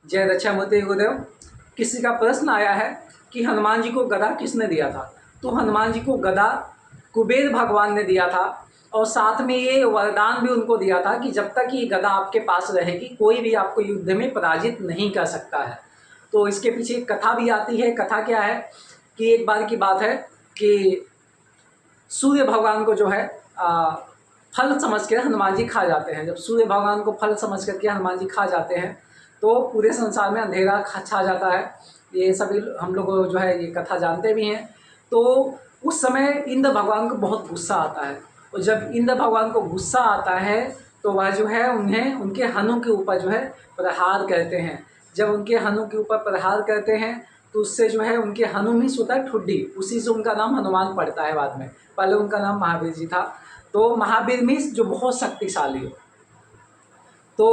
जय दक्षामूर्ति गुरुदेव। किसी का प्रश्न आया है कि हनुमान जी को गदा किसने दिया था। तो हनुमान जी को गदा कुबेर भगवान ने दिया था और साथ में ये वरदान भी उनको दिया था कि जब तक ये गदा आपके पास रहेगी कोई भी आपको युद्ध में पराजित नहीं कर सकता है। तो इसके पीछे एक कथा भी आती है। कथा क्या है कि एक बार की बात है कि सूर्य भगवान को जो है फल समझ कर हनुमान जी खा जाते हैं। जब सूर्य भगवान को फल समझ करके हनुमान जी खा जाते हैं तो पूरे संसार में अंधेरा छा जाता है। ये सभी हम लोग जो है ये कथा जानते भी हैं। तो उस समय इंद्र भगवान को बहुत गुस्सा आता है और जब इंद्र भगवान को गुस्सा आता है तो वह जो है उन्हें उनके हनु के ऊपर जो है प्रहार करते हैं। जब उनके हनु के ऊपर प्रहार करते हैं तो उससे जो है उनके हनु मीन्स होता है ठुड्डी, उसी से उनका नाम हनुमान पड़ता है बाद में। पहले उनका नाम महावीर जी था। तो महावीर मीन्स जो बहुत शक्तिशाली हो। तो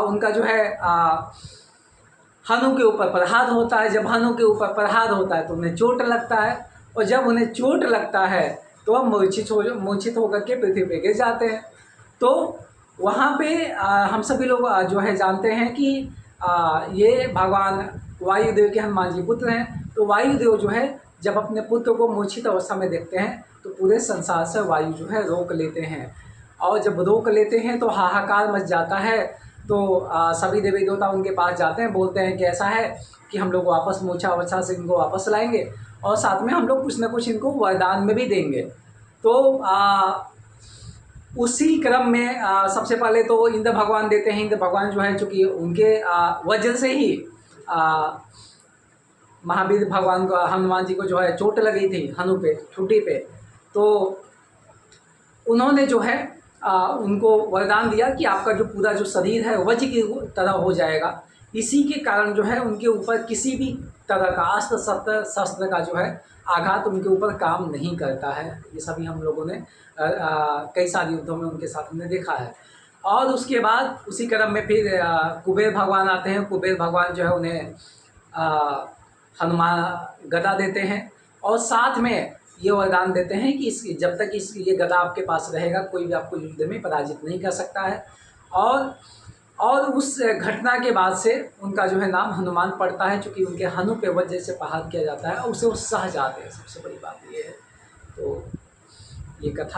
उनका जो है हनु के ऊपर प्रहार होता है। जब हनु के ऊपर प्रहार होता है तो उन्हें चोट लगता है और जब उन्हें चोट लगता है तो वह मूर्छित होकर के पृथ्वी पे गिर जाते हैं। तो वहाँ पे हम सभी लोग जो है जानते हैं कि ये भगवान वायुदेव के हनुमान जी पुत्र हैं। तो वायुदेव जो है जब अपने पुत्र को मूर्छित अवस्था में देखते हैं तो पूरे संसार से वायु जो है रोक लेते हैं और जब रोक लेते हैं तो हाहाकार मच जाता है। तो सभी देवी देवता उनके पास जाते हैं, बोलते हैं कि ऐसा है कि हम लोग वापस मूर्छा अवस्था से इनको वापस लाएंगे और साथ में हम लोग कुछ ना कुछ इनको वरदान में भी देंगे। तो उसी क्रम में सबसे पहले तो इंद्र भगवान देते हैं। इंद्र भगवान जो है चूँकि उनके वजह से ही महावीर भगवान को हनुमान जी को जो है चोट लगी थी हनु पे, ठुड्डी पे। तो उन्होंने जो है उनको वरदान दिया कि आपका जो पूरा जो शरीर है वज्र की तरह हो जाएगा। इसी के कारण जो है उनके ऊपर किसी भी तरह का अस्त्र शस्त्र का जो है आघात उनके ऊपर काम नहीं करता है। ये सभी हम लोगों ने कई सारे युद्धों में उनके साथ में देखा है। और उसके बाद उसी क्रम में फिर कुबेर भगवान आते हैं। कुबेर भगवान जो है उन्हें हनुमान गदा देते हैं और साथ में ये वरदान देते हैं कि जब तक ये गदा आपके पास रहेगा कोई भी आपको युद्ध में पराजित नहीं कर सकता है। और उस घटना के बाद से उनका जो है नाम हनुमान पड़ता है, क्योंकि उनके हनु पे वज्र से प्रहार किया जाता है और उसे वो सह जाते हैं। सबसे बड़ी बात ये है। तो ये कथा